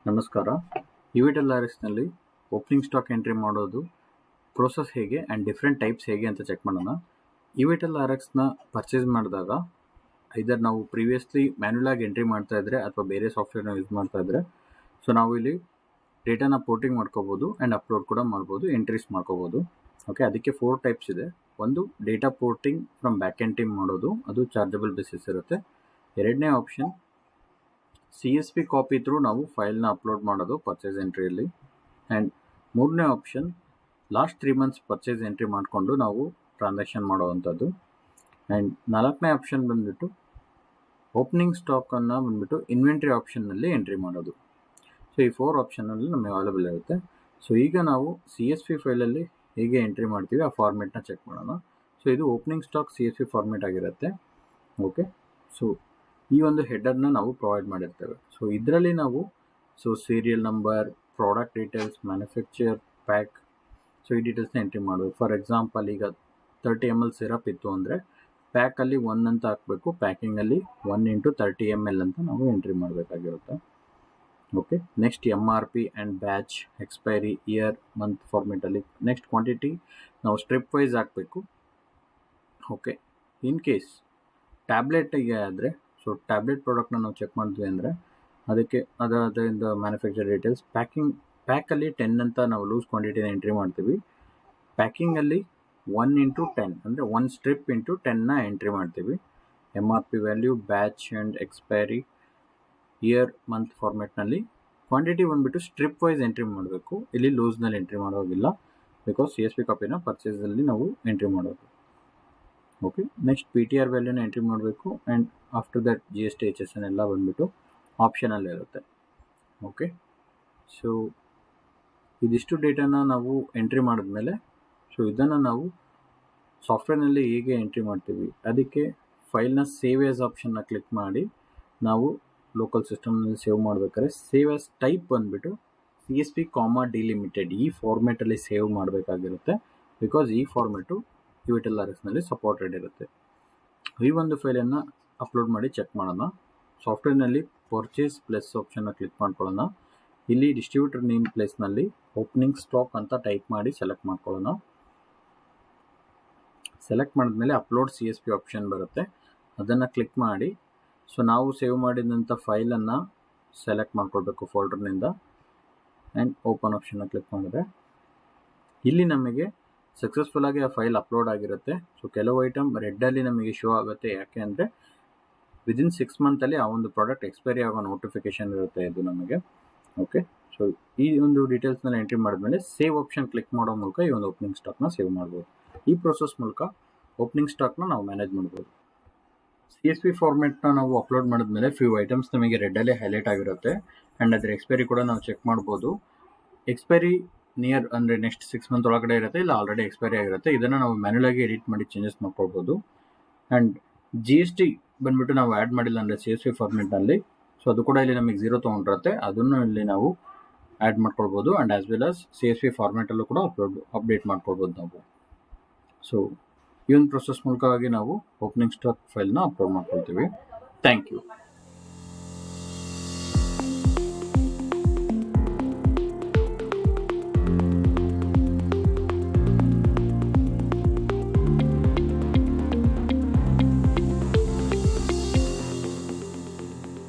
ನಮಸ್ಕಾರ. ಇವಿಟಲ್ ನಲ್ಲಿ opening stock entry ಮಾಡೋದು ಪ್ರೋಸೆಸ್ ಹೇಗೆ ಆ್ಯಂಡ್ ಡಿಫ್ರೆಂಟ್ ಟೈಪ್ಸ್ ಹೇಗೆ ಅಂತ ಚೆಕ್ ಮಾಡೋಣ. ಇವಿಟಲ್ ನ ಪರ್ಚೇಸ್ ಮಾಡಿದಾಗ ಐದರ್ ನಾವು ಪ್ರೀವಿಯಸ್ಲಿ ಮ್ಯಾನ್ಯುಯಲ್ ಆಗಿ ಎಂಟ್ರಿ ಮಾಡ್ತಾ ಇದ್ರೆ ಅಥವಾ ಬೇರೆ ಸಾಫ್ಟ್ವೇರ್ನ ಯೂಸ್ ಮಾಡ್ತಾ ಇದ್ರೆ, ಸೊ ನಾವು ಇಲ್ಲಿ ಡೇಟಾನ ಪೋರ್ಟಿಂಗ್ ಮಾಡ್ಕೋಬೋದು ಆ್ಯಂಡ್ ಅಪ್ಲೋಡ್ ಕೂಡ ಮಾಡ್ಬೋದು, ಎಂಟ್ರೀಸ್ ಮಾಡ್ಕೋಬೋದು. ಓಕೆ, ಅದಕ್ಕೆ 4 ಟೈಪ್ಸ್ ಇದೆ. ಒಂದು, data porting from back end team ಮಾಡೋದು, ಅದು ಚಾರ್ಜಬಲ್ ಬೇಸಿಸ್ ಇರುತ್ತೆ. ಎರಡನೇ ಆಪ್ಷನ್, CSV ಕಾಪಿ ಥ್ರೂ ನಾವು ಫೈಲ್ನ ಅಪ್ಲೋಡ್ ಮಾಡೋದು ಪರ್ಚೇಸ್ ಎಂಟ್ರಿಯಲ್ಲಿ. ಆ್ಯಂಡ್ ಮೂರನೇ option, last 3 months purchase entry ಮಾಡಿಕೊಂಡು ನಾವು ಟ್ರಾನ್ಸಾಕ್ಷನ್ ಮಾಡೋವಂಥದ್ದು. ಆ್ಯಂಡ್ ನಾಲ್ಕನೇ ಆಪ್ಷನ್ ಬಂದುಬಿಟ್ಟು ಓಪನಿಂಗ್ ಸ್ಟಾಕನ್ನು ಬಂದುಬಿಟ್ಟು ಇನ್ವೆಂಟ್ರಿ ಆಪ್ಷನ್ನಲ್ಲಿ ಎಂಟ್ರಿ ಮಾಡೋದು. ಸೊ ಈ 4 ಆಪ್ಷನಲ್ಲಿ ನಮಗೆ ಅವೈಲೇಬಲ್ ಇರುತ್ತೆ. ಸೊ ಈಗ ನಾವು CSV ಫೈಲಲ್ಲಿ ಹೇಗೆ ಎಂಟ್ರಿ ಮಾಡ್ತೀವಿ ಆ ಫಾರ್ಮೆಟ್ನ ಚೆಕ್ ಮಾಡೋಣ. ಸೊ ಇದು ಓಪನಿಂಗ್ ಸ್ಟಾಕ್ CSV ಫಾರ್ಮೆಟ್ ಆಗಿರುತ್ತೆ. ಓಕೆ, ಸೊ ಈ ಒಂದು ಹೆಡರ್ನ ನಾವು ಪ್ರೊವೈಡ್ ಮಾಡಿರ್ತೇವೆ. ಸೊ ಇದರಲ್ಲಿ ನಾವು serial number, product details, manufacture, pack, so ಈ ಡೀಟೇಲ್ಸ್ನ ಎಂಟ್ರಿ ಮಾಡಬೇಕು. ಫಾರ್ ಎಕ್ಸಾಂಪಲ್, ಈಗ 30 ml ಸಿರಪ್ ಇತ್ತು ಅಂದರೆ ಪ್ಯಾಕಲ್ಲಿ 1 ಅಂತ ಹಾಕಬೇಕು, ಪ್ಯಾಕಿಂಗಲ್ಲಿ 1 × 30 ml ಅಂತ ನಾವು ಎಂಟ್ರಿ ಮಾಡಬೇಕಾಗಿರುತ್ತೆ. Okay, next MRP and batch, expiry, year, month ಫಾರ್ಮೆಟಲ್ಲಿ. ನೆಕ್ಸ್ಟ್ ಕ್ವಾಂಟಿಟಿ ನಾವು ಸ್ಟ್ರಿಪ್ ವೈಸ್ ಹಾಕಬೇಕು. ಓಕೆ, ಇನ್ ಕೇಸ್ ಟ್ಯಾಬ್ಲೆಟಿಗೆ ಆದರೆ, ಸೊ ಟ್ಯಾಬ್ಲೆಟ್ ಪ್ರಾಡಕ್ಟ್ನ ನಾವು ಚೆಕ್ ಮಾಡ್ತೀವಿ ಅಂದರೆ ಅದಕ್ಕೆ ಅದರಿಂದ ಮ್ಯಾನುಫ್ಯಾಕ್ಚರ್ ಡೀಟೇಲ್ಸ್, ಪ್ಯಾಕಲ್ಲಿ 10 ಅಂತ ನಾವು ಲೂಸ್ ಕ್ವಾಂಟಿಟಿನ ಎಂಟ್ರಿ ಮಾಡ್ತೀವಿ. ಪ್ಯಾಕಿಂಗಲ್ಲಿ 1 × 10 ಅಂದರೆ 1 ಸ್ಟ್ರಿಪ್ × 10ನ ಎಂಟ್ರಿ ಮಾಡ್ತೀವಿ. MRP value, batch and expiry, year, month ಫಾರ್ಮೆಟ್ನಲ್ಲಿ. ಕ್ವಾಂಟಿಟಿ ಬಂದುಬಿಟ್ಟು ಸ್ಟ್ರಿಪ್ ವೈಸ್ ಎಂಟ್ರಿ ಮಾಡಬೇಕು, ಇಲ್ಲಿ ಲೂಸ್ನಲ್ಲಿ ಎಂಟ್ರಿ ಮಾಡೋದಿಲ್ಲ, ಬಿಕಾಸ್ CSV ಕಾಪಿನ ಪರ್ಚೇಸಲ್ಲಿ ನಾವು ಎಂಟ್ರಿ ಮಾಡೋದು. ಓಕೆ, ನೆಕ್ಸ್ಟ್ PTR ವ್ಯಾಲ್ಯೂನ ಎಂಟ್ರಿ ಮಾಡಬೇಕು. And after that GST HSN ಎಲ್ಲ ಬಂದುಬಿಟ್ಟು ಆಪ್ಷನಲ್ಲಿ ಇರುತ್ತೆ. ಓಕೆ, ಸೊ ಇದಿಷ್ಟು ಡೇಟಾನ ನಾವು ಎಂಟ್ರಿ ಮಾಡಿದ್ಮೇಲೆ, ಸೊ ಇದನ್ನು ನಾವು ಸಾಫ್ಟ್ವೇರ್ನಲ್ಲಿ ಹೇಗೆ ಎಂಟ್ರಿ ಮಾಡ್ತೀವಿ, ಅದಕ್ಕೆ ಫೈಲ್ನ ಸೇವ್ ಆಸ್ ಆಪ್ಷನ್ನ ಕ್ಲಿಕ್ ಮಾಡಿ ನಾವು ಲೋಕಲ್ ಸಿಸ್ಟಮ್ನಲ್ಲಿ ಸೇವ್ ಮಾಡಬೇಕಾದ್ರೆ ಸೇವ್ ಆಸ್ ಟೈಪ್ ಬಂದುಬಿಟ್ಟು CSV, ಡಿಲಿಮಿಟೆಡ್ ಈ ಫಾರ್ಮೆಟಲ್ಲಿ ಸೇವ್ ಮಾಡಬೇಕಾಗಿರುತ್ತೆ. ಬಿಕಾಸ್ ಈ ಫಾರ್ಮೆಟು ಇವಿಟಲ್ ನಲ್ಲಿ ಸಪೋರ್ಟೆಡ್ ಇರುತ್ತೆ. ಈ ಒಂದು ಫೈಲನ್ನು ಅಪ್ಲೋಡ್ ಮಾಡಿ ಚೆಕ್ ಮಾಡೋಣ. ಸಾಫ್ಟ್ವೇರ್ನಲ್ಲಿ ಪರ್ಚೇಸ್ ಪ್ಲಸ್ ಆಪ್ಷನ್ನ ಕ್ಲಿಕ್ ಮಾಡ್ಕೊಳ್ಳೋಣ. ಇಲ್ಲಿ ಡಿಸ್ಟ್ರಿಬ್ಯೂಟರ್ ನೇಮ್ ಪ್ಲೇಸ್ನಲ್ಲಿ ಓಪನಿಂಗ್ ಸ್ಟಾಕ್ ಅಂತ ಟೈಪ್ ಮಾಡಿ ಸೆಲೆಕ್ಟ್ ಮಾಡ್ಕೊಳ್ಳೋಣ. ಸೆಲೆಕ್ಟ್ ಮಾಡಿದ್ಮೇಲೆ ಅಪ್ಲೋಡ್ CSV ಆಪ್ಷನ್ ಬರುತ್ತೆ, ಅದನ್ನು ಕ್ಲಿಕ್ ಮಾಡಿ. ಸೊ ನಾವು ಸೇವ್ ಮಾಡಿದಂಥ ಫೈಲನ್ನು ಸೆಲೆಕ್ಟ್ ಮಾಡ್ಕೊಳ್ಬೇಕು ಫೋಲ್ಡರ್ನಿಂದ. ಆ್ಯಂಡ್ ಓಪನ್ ಆಪ್ಷನ್ನ ಕ್ಲಿಕ್ ಮಾಡಿದ್ರೆ ಇಲ್ಲಿ ನಮಗೆ ಸಕ್ಸಸ್ಫುಲ್ ಆಗಿ ಆ ಫೈಲ್ ಅಪ್ಲೋಡ್ ಆಗಿರುತ್ತೆ. ಸೊ ಕೆಲವು ಐಟಮ್ ರೆಡ್ಡಲ್ಲಿ ನಮಗೆ ಶೋ ಆಗುತ್ತೆ, ಯಾಕೆ ಅಂದರೆ ವಿದಿನ್ 6 ಮಂತಲ್ಲಿ ಆ ಒಂದು ಪ್ರಾಡಕ್ಟ್ ಎಕ್ಸ್ಪೈರಿ ಆಗೋ ನೋಟಿಫಿಕೇಶನ್ ಇರುತ್ತೆ ಇದು ನಮಗೆ. ಓಕೆ, ಸೊ ಈ ಒಂದು ಡೀಟೇಲ್ಸ್ನ ಎಂಟ್ರಿ ಮಾಡಿದ್ಮೇಲೆ ಸೇವ್ ಆಪ್ಷನ್ ಕ್ಲಿಕ್ ಮಾಡೋ ಮೂಲಕ ಈ ಒಂದು ಓಪನಿಂಗ್ ಸ್ಟಾಕ್ನ ಸೇವ್ ಮಾಡ್ಬೋದು. ಈ ಪ್ರೊಸೆಸ್ ಮೂಲಕ ಓಪನಿಂಗ್ ಸ್ಟಾಕ್ನ ನಾವು ಮ್ಯಾನೇಜ್ ಮಾಡ್ಬೋದು. CSV ಫಾರ್ಮೆಟ್ನ ನಾವು ಅಪ್ಲೋಡ್ ಮಾಡಿದ್ಮೇಲೆ ಫ್ಯೂ ಐಟಮ್ಸ್ ನಮಗೆ ರೆಡ್ಡಲ್ಲೇ ಹೈಲೈಟ್ ಆಗಿರುತ್ತೆ. ಆ್ಯಂಡ್ ಅದರ ಎಕ್ಸ್ಪೈರಿ ಕೂಡ ನಾವು ಚೆಕ್ ಮಾಡ್ಬೋದು. ಎಕ್ಸ್ಪೈರಿ ನಿಯರ್ ಅಂದರೆ ನೆಕ್ಸ್ಟ್ 6 ಮಂತ್ ಒಳಗಡೆ ಇರುತ್ತೆ, ಇಲ್ಲ ಆಲ್ರೆಡಿ ಎಕ್ಸ್ಪೈರಿ ಆಗಿರುತ್ತೆ. ಇದನ್ನು ನಾವು ಮ್ಯಾನ್ಯುಯಲ್ ಆಗಿ ಎಡಿಟ್ ಮಾಡಿ ಚೇಂಜಸ್ ಮಾಡ್ಕೊಳ್ಬೋದು. ಆ್ಯಂಡ್ GST ಬಂದುಬಿಟ್ಟು ನಾವು ಆ್ಯಡ್ ಮಾಡಿಲ್ಲ ಅಂದರೆ CSV ಫಾರ್ಮೆಟ್ನಲ್ಲಿ, ಸೊ ಅದು ಕೂಡ ಇಲ್ಲಿ ನಮಗೆ 0 ತೊಗೊಂಡಿರುತ್ತೆ, ಅದನ್ನು ಇಲ್ಲಿ ನಾವು ಆ್ಯಡ್ ಮಾಡ್ಕೊಳ್ಬೋದು. And as well as CSV ಫಾರ್ಮೆಟಲ್ಲೂ ಕೂಡ ಅಪ್ಡೇಟ್ ಮಾಡ್ಕೊಳ್ಬೋದು ನಾವು. ಸೊ ಈ ಒಂದು ಪ್ರೊಸೆಸ್ ಮೂಲಕವಾಗಿ ನಾವು ಓಪನಿಂಗ್ ಸ್ಟಾಕ್ ಫೈಲ್ನ ಅಪ್ಲೋಡ್ ಮಾಡ್ಕೊಳ್ತೀವಿ. Thank you.